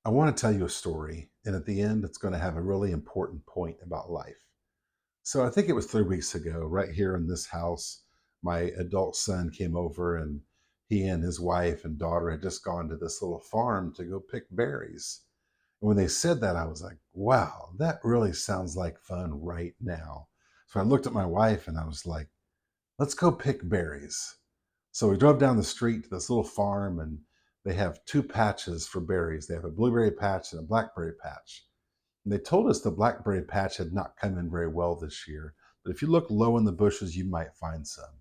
I want to tell you a story, and at the end, it's going to have a really important point about life. So, I think it was 3 weeks ago, right here in this house, my adult son came over, and he and his wife and daughter had just gone to this little farm to go pick berries. And when they said that, I was like, wow, that really sounds like fun right now. So, I looked at my wife and I was like, let's go pick berries. So we drove down the street to this little farm, and they have two patches for berries. They have a blueberry patch and a blackberry patch. And they told us the blackberry patch had not come in very well this year, but if you look low in the bushes, you might find some.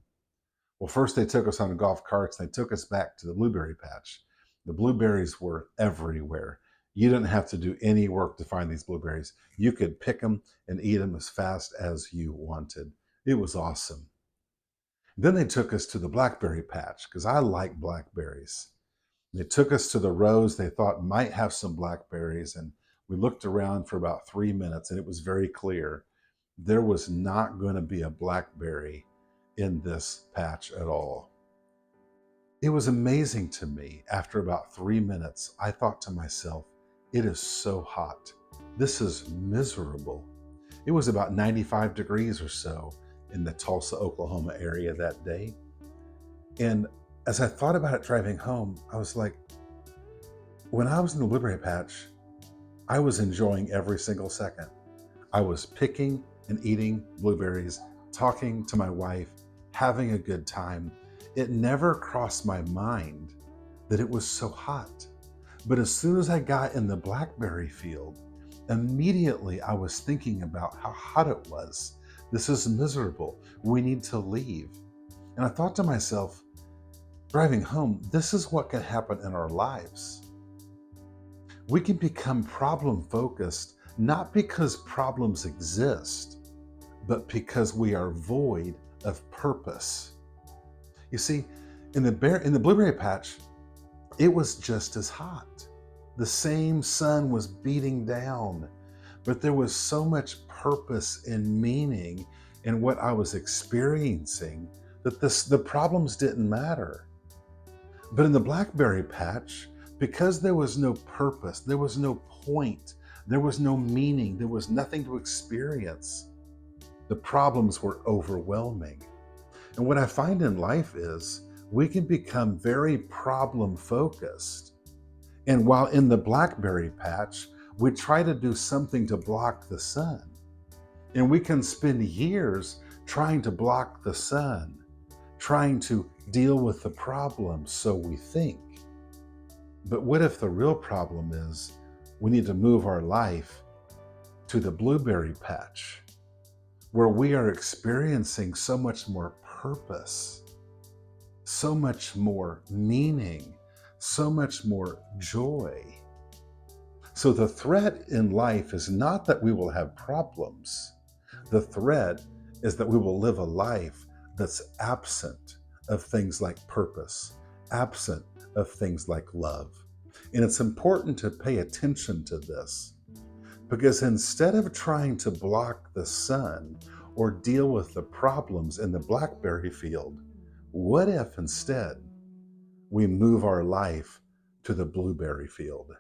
Well, first they took us on golf carts and they took us back to the blueberry patch. The blueberries were everywhere. You didn't have to do any work to find these blueberries. You could pick them and eat them as fast as you wanted. It was awesome. Then they took us to the blackberry patch because I like blackberries. They took us to the rows they thought might have some blackberries, and we looked around for about 3 minutes, and it was very clear there was not going to be a blackberry in this patch at all. It was amazing to me. After about 3 minutes, I thought to myself, it is so hot. This is miserable. It was about 95 degrees or so in the Tulsa, Oklahoma area that day. And as I thought about it driving home, I was like, when I was in the blueberry patch, I was enjoying every single second. I was picking and eating blueberries, talking to my wife, having a good time. It never crossed my mind that it was so hot. But as soon as I got in the blackberry field, immediately I was thinking about how hot it was. This is miserable. We need to leave. And I thought to myself, driving home, this is what can happen in our lives. We can become problem focused, not because problems exist, but because we are void of purpose. You see, in the blueberry patch, it was just as hot. The same sun was beating down, but there was so much purpose and meaning in what I was experiencing that the problems didn't matter. But in the blackberry patch, because there was no purpose, there was no point, there was no meaning, there was nothing to experience, the problems were overwhelming. And what I find in life is we can become very problem focused. And while in the blackberry patch, we try to do something to block the sun. And we can spend years trying to block the sun, trying to deal with the problem, so we think. But what if the real problem is we need to move our life to the blueberry patch, where we are experiencing so much more purpose, so much more meaning, so much more joy. So the threat in life is not that we will have problems. The threat is that we will live a life that's absent of things like purpose, absent of things like love. And it's important to pay attention to this, because instead of trying to block the sun or deal with the problems in the blackberry field, what if instead we move our life to the blueberry field?